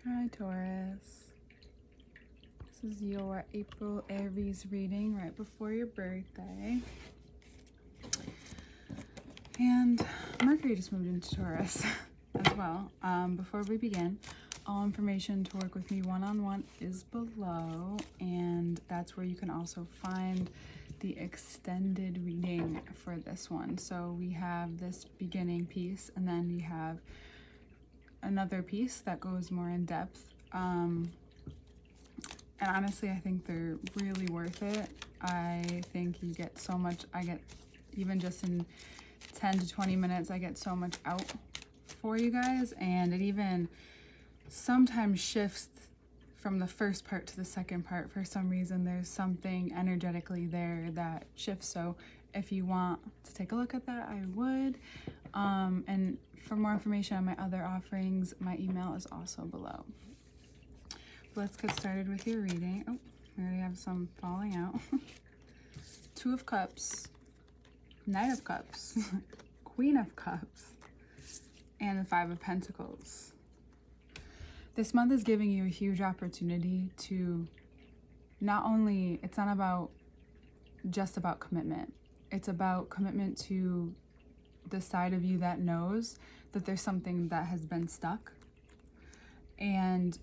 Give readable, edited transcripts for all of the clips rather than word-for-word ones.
Hi Taurus. This is your April Aries reading right before your birthday. And Mercury just moved into Taurus as well. Before we begin, all information to work with me one-on-one is below, and that's where you can also find the extended reading for this one. So we have this beginning piece, and then we have another piece that goes more in depth. And honestly, I think they're really worth it. I think you get so much. I get, even just in 10 to 20 minutes, I get so much out for you guys, and it even sometimes shifts from the first part to the second part. For some reason, there's something energetically there that shifts. So if you want to take a look at that, I would. And for more information on my other offerings, my email is also below. Let's get started with your reading. Oh, we already have some falling out. Two of Cups, Knight of Cups, Queen of Cups, and the Five of Pentacles. This month is giving you a huge opportunity to not only, it's not just about commitment. It's about commitment to the side of you that knows that there's something that has been stuck and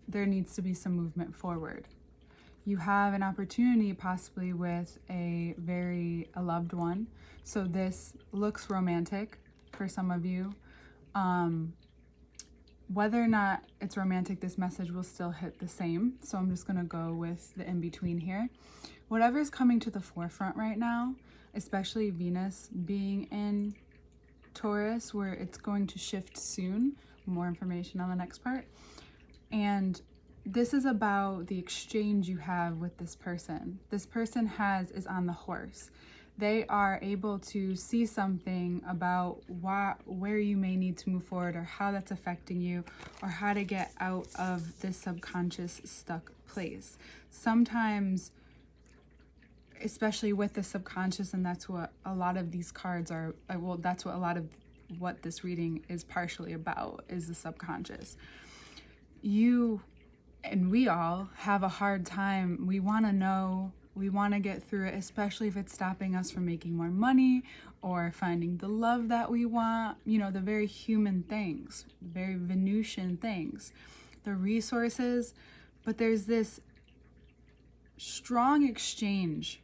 there needs to be some movement forward. You have an opportunity possibly with a loved one. So this looks romantic for some of you. Whether or not it's romantic, this message will still hit the same. So I'm just gonna go with the in-between here. Whatever's coming to the forefront right now, especially Venus being in Taurus, where it's going to shift soon. More information on the next part. And this is about the exchange you have with this person. This person is on the horse. They are able to see something about where you may need to move forward, or how that's affecting you, or how to get out of this subconscious stuck place. Sometimes, especially with the subconscious, and that's what a lot of these cards are, well, that's what a lot of what this reading is partially about, is the subconscious. You and we all have a hard time. We want to know, we want to get through it, especially if it's stopping us from making more money or finding the love that we want, you know, the very human things, very Venusian things, the resources. But there's this strong exchange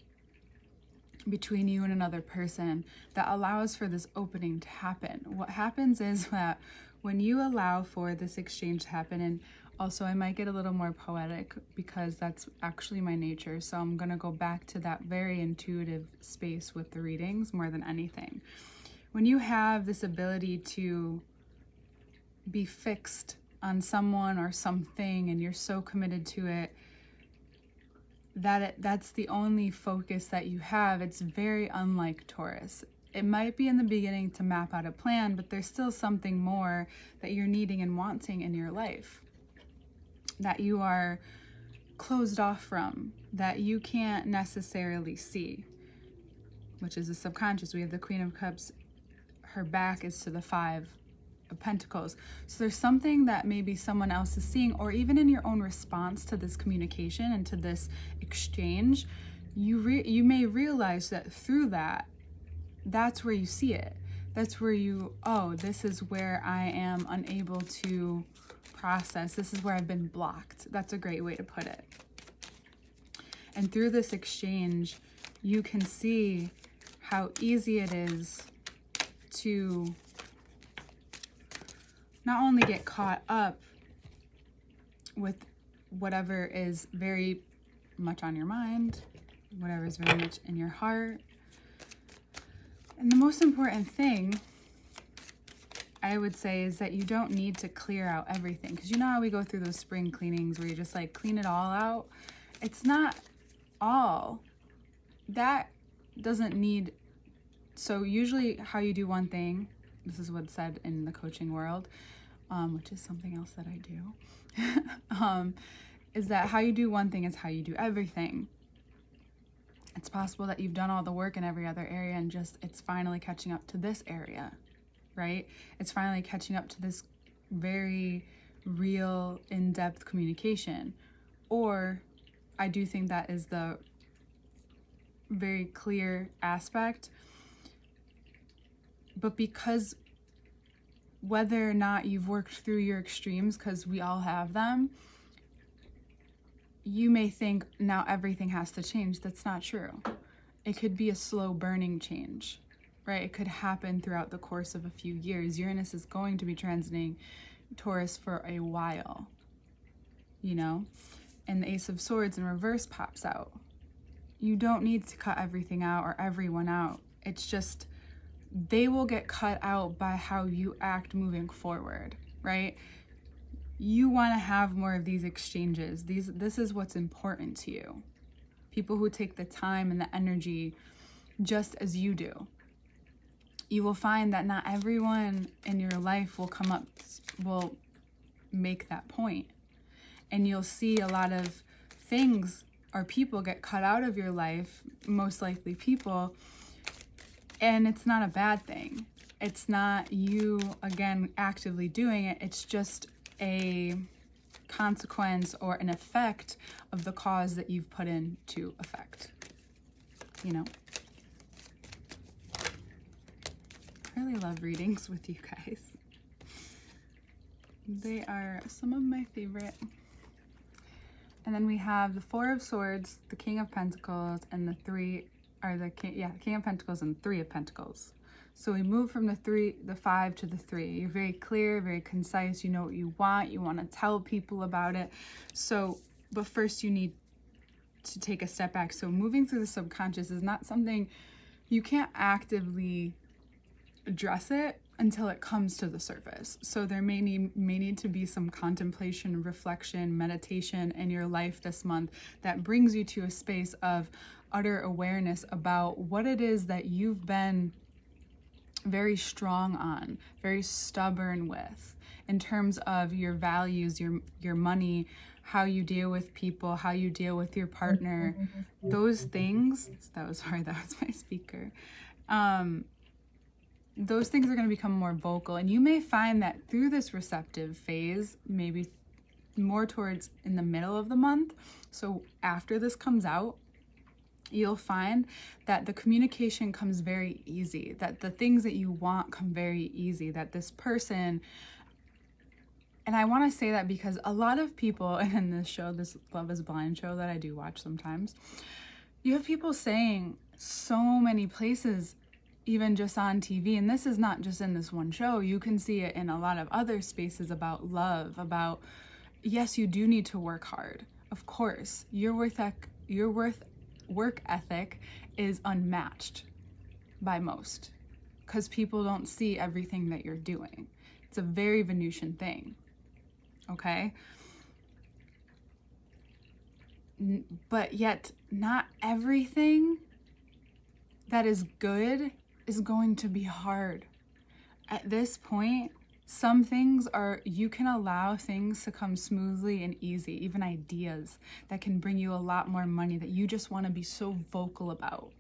between you and another person that allows for this opening to happen. What happens is that when you allow for this exchange to happen, and also I might get a little more poetic because that's actually my nature, so I'm gonna go back to that very intuitive space with the readings more than anything. When you have this ability to be fixed on someone or something, and you're so committed to it, that's the only focus that you have, it's very unlike Taurus. It might be in the beginning to map out a plan, but there's still something more that you're needing and wanting in your life that you are closed off from, that you can't necessarily see, which is the subconscious. We have the Queen of Cups, her back is to the Five of Pentacles. So there's something that maybe someone else is seeing, or even in your own response to this communication and to this exchange, you may realize that through that's where you see it. That's where this is where I am unable to process. This is where I've been blocked. That's a great way to put it. And through this exchange, you can see how easy it is to not only get caught up with whatever is very much on your mind, whatever is very much in your heart. And the most important thing I would say is that you don't need to clear out everything, because you know how we go through those spring cleanings where you just like clean it all out. It's not all. That doesn't need, so usually how you do one thing, this is what's said in the coaching world, which is something else that I do, is that how you do one thing is how you do everything. It's possible that you've done all the work in every other area and it's finally catching up to this area, right? It's finally catching up to this very real in-depth communication. Or I do think that is the very clear aspect. But because whether or not you've worked through your extremes, because we all have them, you may think now everything has to change. That's not true. It could be a slow burning change, right? It could happen throughout the course of a few years. Uranus is going to be transiting Taurus for a while, you know? And the Ace of Swords in reverse pops out. You don't need to cut everything out or everyone out. It's just they will get cut out by how you act moving forward, right? You want to have more of these exchanges. This is what's important to you. People who take the time and the energy just as you do. You will find that not everyone in your life will make that point. And you'll see a lot of things or people get cut out of your life, most likely people, and it's not a bad thing. It's not you, again, actively doing it. It's just a consequence or an effect of the cause that you've put into effect, you know? I really love readings with you guys. They are some of my favorite. And then we have the Four of Swords, the King of Pentacles, and the King of Pentacles and 3 of Pentacles. So we move from the 5 to the 3. You're very clear, very concise. You know what you want to tell people about it. So, but first you need to take a step back. So moving through the subconscious is not something, you can't actively address it until it comes to the surface. So there may need to be some contemplation, reflection, meditation in your life this month that brings you to a space of utter awareness about what it is that you've been very strong on, very stubborn with, in terms of your values, your money, how you deal with people, how you deal with your partner. Those things, that was my speaker. Those things are going to become more vocal, and you may find that through this receptive phase, maybe more towards in the middle of the month, so after this comes out, you'll find that the communication comes very easy, that the things that you want come very easy, that this person, and I want to say that because a lot of people, and in this show, this Love is Blind show that I do watch sometimes, you have people saying so many places, even just on TV, and this is not just in this one show, you can see it in a lot of other spaces about love, about, yes, you do need to work hard. Of course, your work ethic is unmatched by most because people don't see everything that you're doing. It's a very Venusian thing, okay? But yet, not everything that is good is going to be hard. At this point, some things you can allow things to come smoothly and easy, even ideas that can bring you a lot more money that you just want to be so vocal about.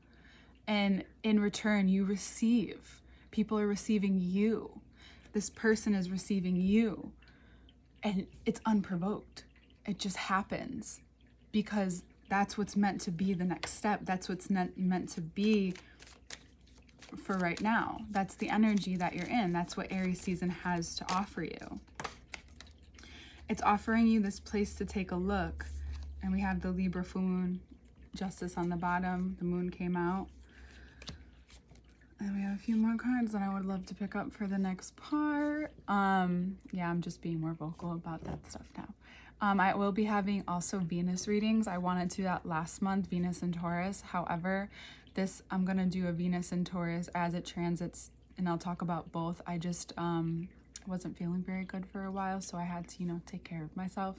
And in return, you receive. People are receiving you. This person is receiving you. And it's unprovoked. It just happens because that's what's meant to be the next step. That's what's meant to be for right now. That's the energy that you're in. That's what Aries season has to offer you. It's offering you this place to take a look. And we have the Libra full moon, justice on the bottom. The moon came out. And we have a few more cards that I would love to pick up for the next part. Yeah, I'm just being more vocal about that stuff now. I will be having also Venus readings. I wanted to do that last month, Venus and Taurus. However, I'm going to do a Venus and Taurus as it transits, and I'll talk about both. I just wasn't feeling very good for a while, so I had to, take care of myself.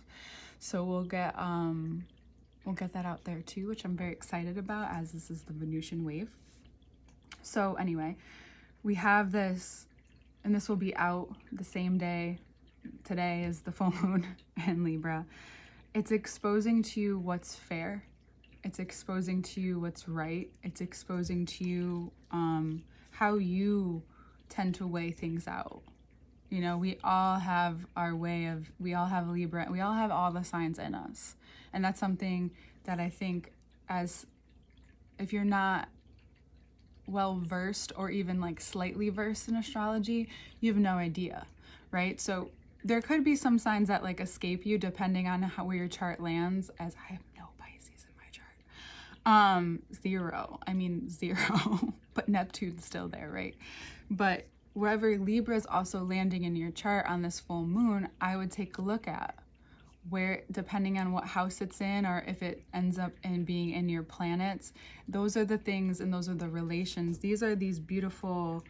So we'll get that out there too, which I'm very excited about, as this is the Venusian wave. So anyway, we have this, and this will be out the same day. Today is the full moon in Libra. It's exposing to you what's fair. It's exposing to you what's right. It's exposing to you how you tend to weigh things out. You know, we all have our way of, we all have Libra, we all have all the signs in us. And that's something that I think, as if you're not well versed or even like slightly versed in astrology, you have no idea, right? So there could be some signs that like escape you depending on how where your chart lands, as I have no Pisces in my chart. Zero. But Neptune's still there, right? But wherever Libra is also landing in your chart on this full moon, I would take a look at where, depending on what house it's in, or if it ends up in being in your planets, those are the things and those are the relations. These are these beautiful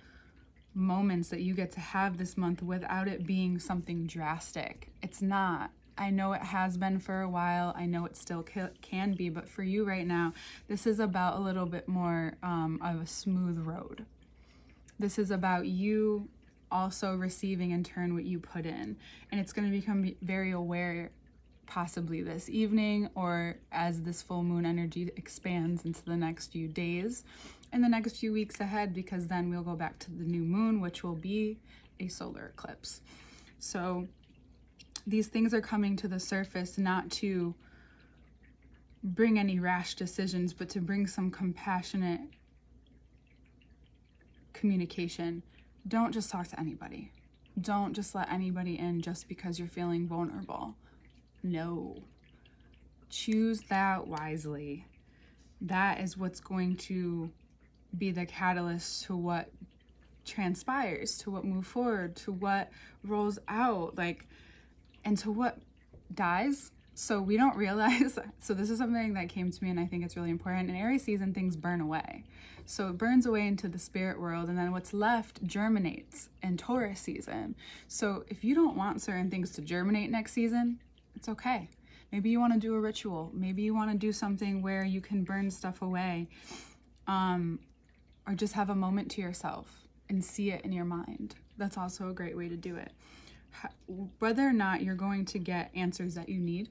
moments that you get to have this month without it being something drastic. It's not. I know it has been for a while. I know it still can be, but for you right now, this is about a little bit more of a smooth road. This is about you also receiving in turn what you put in. And it's going to become very aware possibly this evening, or as this full moon energy expands into the next few days and the next few weeks ahead, because then we'll go back to the new moon, which will be a solar eclipse. So these things are coming to the surface not to bring any rash decisions, but to bring some compassionate communication. Don't just talk to anybody. Don't just let anybody in just because you're feeling vulnerable. No. Choose that wisely. That is what's going to be the catalyst to what transpires, to what moves forward, to what rolls out, like, and to what dies. So we don't realize, so this is something that came to me and I think it's really important. In Aries season, things burn away. So it burns away into the spirit world, and then what's left germinates in Taurus season. So if you don't want certain things to germinate next season, it's okay. Maybe you want to do a ritual. Maybe you want to do something where you can burn stuff away, or just have a moment to yourself and see it in your mind. That's also a great way to do it. Whether or not you're going to get answers that you need,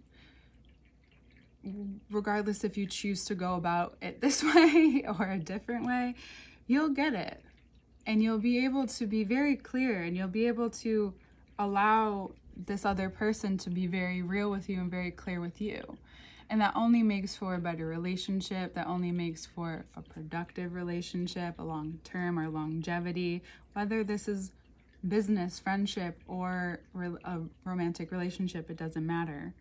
regardless if you choose to go about it this way or a different way, you'll get it. And you'll be able to be very clear, and you'll be able to allow this other person to be very real with you and very clear with you. And that only makes for a better relationship. That only makes for a productive relationship, a long-term or longevity, whether this is business, friendship, or a romantic relationship, it doesn't matter.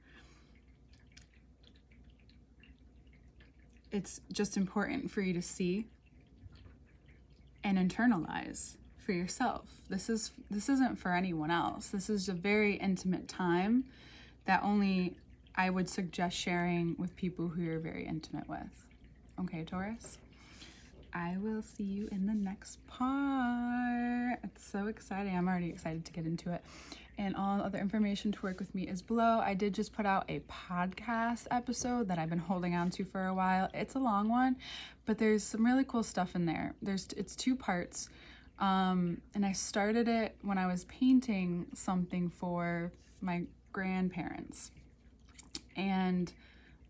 It's just important for you to see and internalize for yourself. This isn't for anyone else. This is a very intimate time that only I would suggest sharing with people who you're very intimate with. Okay, Taurus? I will see you in the next part. It's so exciting. I'm already excited to get into it. And all other information to work with me is below. I did just put out a podcast episode that I've been holding on to for a while. It's a long one, but there's some really cool stuff in there. It's 2 parts. And I started it when I was painting something for my grandparents. And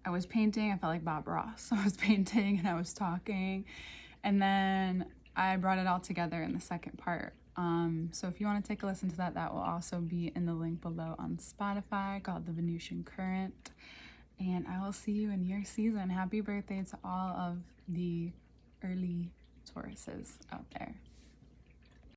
I was painting, I felt like Bob Ross. I was painting and I was talking. And then I brought it all together in the second part. So if you want to take a listen to that, that will also be in the link below on Spotify, called the Venusian Current. And I will see you in your season. Happy birthday to all of the early Tauruses out there.